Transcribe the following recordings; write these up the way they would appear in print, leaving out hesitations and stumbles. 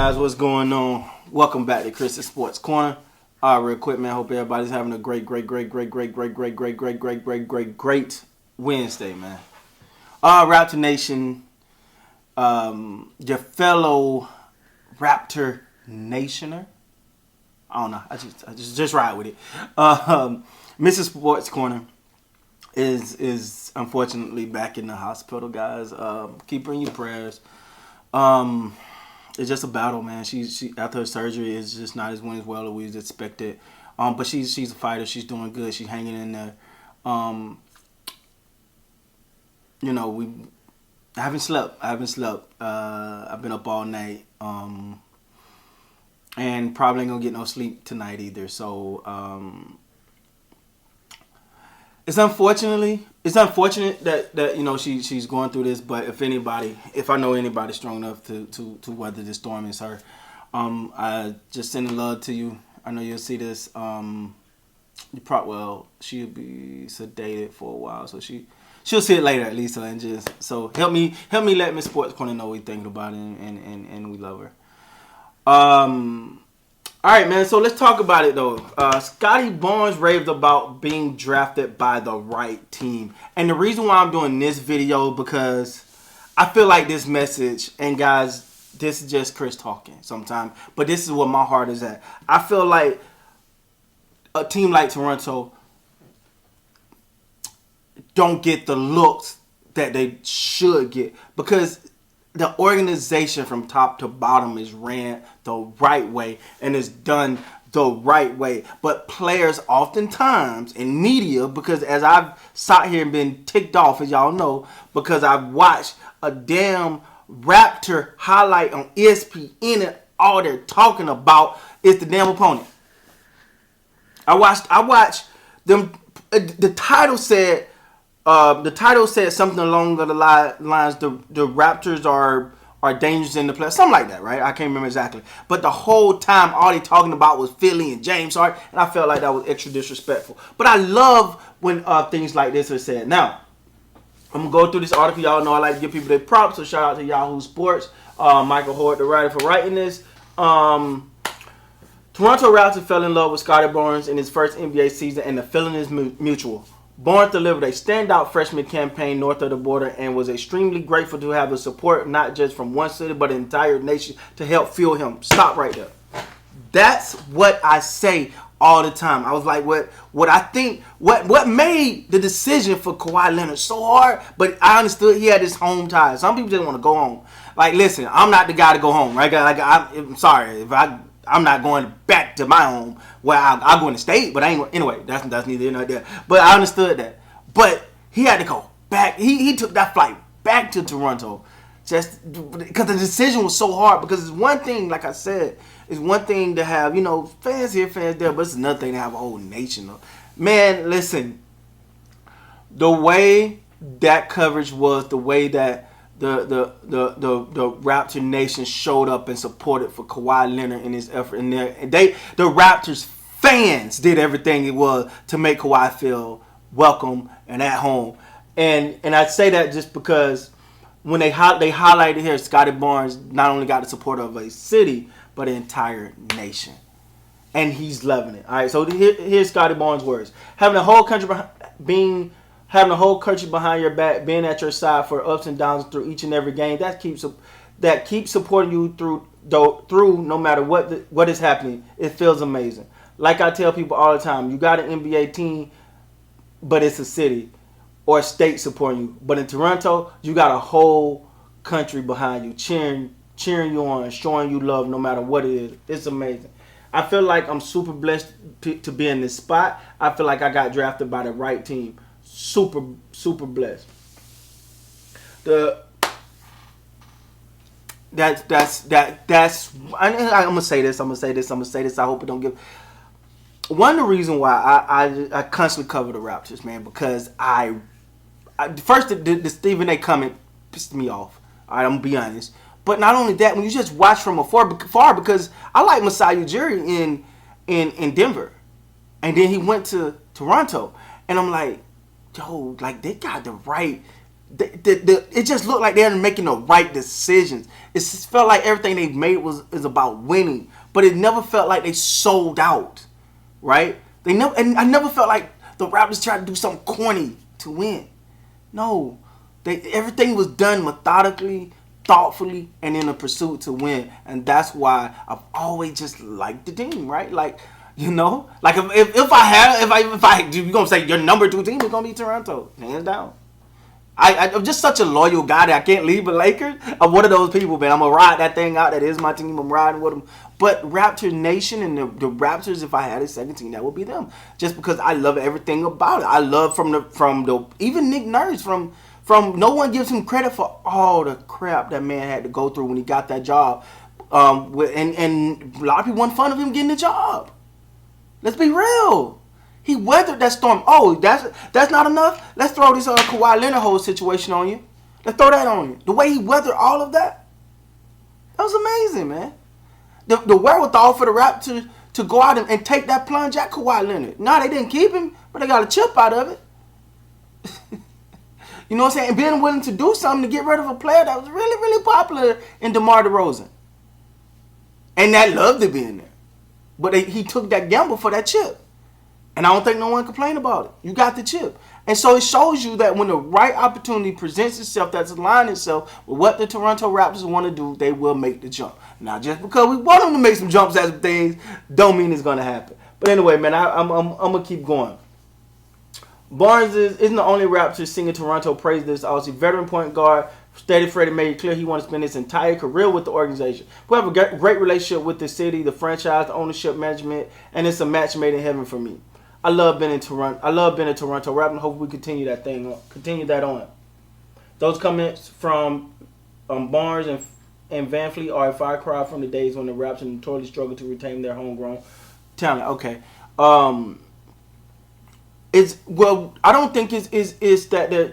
guys, what's going on? Welcome back to Chris's Sports Corner. Real quick, man. Hope everybody's having a great Wednesday, man. Raptor Nation, your fellow Raptor Nationer. I don't know. I just ride with it. Mrs. Sports Corner is unfortunately back in the hospital, guys. Keep her in your prayers. It's just a battle, man. She after her surgery is just not as well as we expected. But she's a fighter. She's doing good. She's hanging in there. I haven't slept. I've been up all night. And probably ain't gonna get no sleep tonight either. So it's unfortunate that she's going through this. But if I know anybody strong enough to weather this storm, it's her. I just sending love to you. I know you'll see this. She'll be sedated for a while, so she'll see it later at least. And just so help me let Miss Sports Corner know we thinking about it and we love her. All right, man. So let's talk about it though. Scottie Barnes raved about being drafted by the right team, and the reason why I'm doing this video because I feel like this message, and guys, this is just Chris talking sometimes, but this is where my heart is at. I feel like a team like Toronto don't get the looks that they should get because the organization from top to bottom is ran the right way and is done the right way. But players oftentimes in media, because as I've sat here and been ticked off, as y'all know, because I've watched a damn Raptor highlight on ESPN and all they're talking about is the damn opponent. I watched them. The title said something along the lines the Raptors are dangerous in the playoffs, something like that, right? I can't remember exactly. But the whole time, all they talking about was Philly and James Harden, and I felt like that was extra disrespectful. But I love when things like this are said. Now, I'm gonna go through this article. Y'all know I like to give people their props, so shout out to Yahoo Sports, Michael Hort, the writer, for writing this. Toronto Raptors fell in love with Scottie Barnes in his first NBA season, and the feeling is mutual. Barnes delivered a standout freshman campaign north of the border and was extremely grateful to have the support not just from one city but the entire nation to help fuel him. Stop right there. That's what I say all the time. I was like, what I think, what made the decision for Kawhi Leonard so hard, but I understood he had his home ties. Some people just want to go home. Like, listen, I'm not the guy to go home, right? Like, I'm sorry if I'm not going back to my home where I'll go in the state, but I ain't. Anyway, that's neither here nor there. But I understood that. But he had to go back. He took that flight back to Toronto just because the decision was so hard. Because it's one thing, like I said, it's one thing to have, fans here, fans there, but it's another thing to have a whole nation. Man, listen, the way that coverage was, the way that the Raptor Nation showed up and supported for Kawhi Leonard in his effort in there. And the Raptors fans did everything it was to make Kawhi feel welcome and at home. And I say that just because when they highlighted here, Scottie Barnes not only got the support of a city, but an entire nation. And he's loving it. All right, so here's Scottie Barnes' words. Having the whole country behind your back, being at your side for ups and downs through each and every game, that keeps supporting you through no matter what is happening. It feels amazing. Like I tell people all the time, you got an NBA team, but it's a city or a state supporting you. But in Toronto, you got a whole country behind you, cheering you on, showing you love no matter what it is. It's amazing. I feel like I'm super blessed to be in this spot. I feel like I got drafted by the right team. Super, super blessed. That's I'm gonna say this. I hope it don't give. One of the reasons why I constantly cover the Raptors, man, because first the Stephen A. comment pissed me off. All right, I'm gonna be honest. But not only that, when you just watch from afar, because I like Masai Ujiri in Denver, and then he went to Toronto, and I'm like, yo, like they got the right it just looked like they're making the right decisions. It just felt like everything they made is about winning, but it never felt like they sold out, right? And I never felt like the Raptors tried to do something corny to win. No, everything was done methodically, thoughtfully, and in a pursuit to win, and that's why I've always just liked the team, right? Like, you know, like if I you're gonna say your number 2 team is gonna be Toronto, hands down. I'm just such a loyal guy that I can't leave the Lakers. I'm one of those people, man. I'm going to ride that thing out. That is my team. I'm riding with them. But Raptor Nation and the Raptors, if I had a second team, that would be them. Just because I love everything about it. I love from the even Nick Nurse, from no one gives him credit for all the crap that man had to go through when he got that job. And a lot of people want fun of him getting the job. Let's be real. He weathered that storm. Oh, that's not enough? Let's throw this Kawhi Leonard whole situation on you. Let's throw that on you. The way he weathered all of that, that was amazing, man. The wherewithal for the Raptors to go out and take that plunge at Kawhi Leonard. No, they didn't keep him, but they got a chip out of it. You know what I'm saying? And being willing to do something to get rid of a player that was really, really popular in DeMar DeRozan. And that loved to be in there. But he took that gamble for that chip. And I don't think no one complained about it. You got the chip. And so it shows you that when the right opportunity presents itself, that's aligned itself with what the Toronto Raptors want to do, they will make the jump. Now, just because we want them to make some jumps at some things, don't mean it's going to happen. But anyway, man, I'm going to keep going. Barnes isn't the only Raptor singing Toronto praise this Aussie veteran point guard. Steady Freddie made it clear he wants to spend his entire career with the organization. We have a great relationship with the city, the franchise, the ownership, management, and it's a match made in heaven for me. I love being in Toronto. I love being a Toronto Raptor. Hope we continue that on. Those comments from Barnes and Van Fleet are a far cry from the days when the Raptors notoriously struggled to retain their homegrown talent. Okay. I don't think it's that.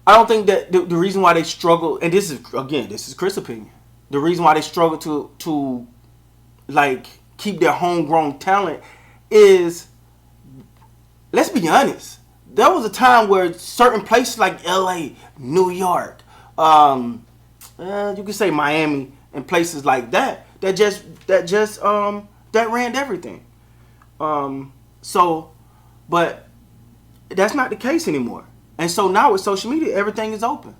I don't think that the reason why they struggle, and this is Chris' opinion. The reason why they struggle to like keep their homegrown talent is, let's be honest, there was a time where certain places like LA, New York, you could say Miami and places like that ran everything. But that's not the case anymore. And so now with social media, everything is open.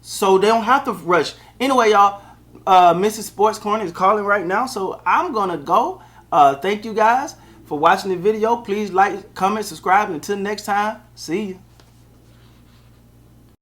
So they don't have to rush. Anyway, y'all, Mrs. Sports Corner is calling right now, so I'm going to go. Thank you guys for watching the video. Please like, comment, subscribe, and until next time, see you.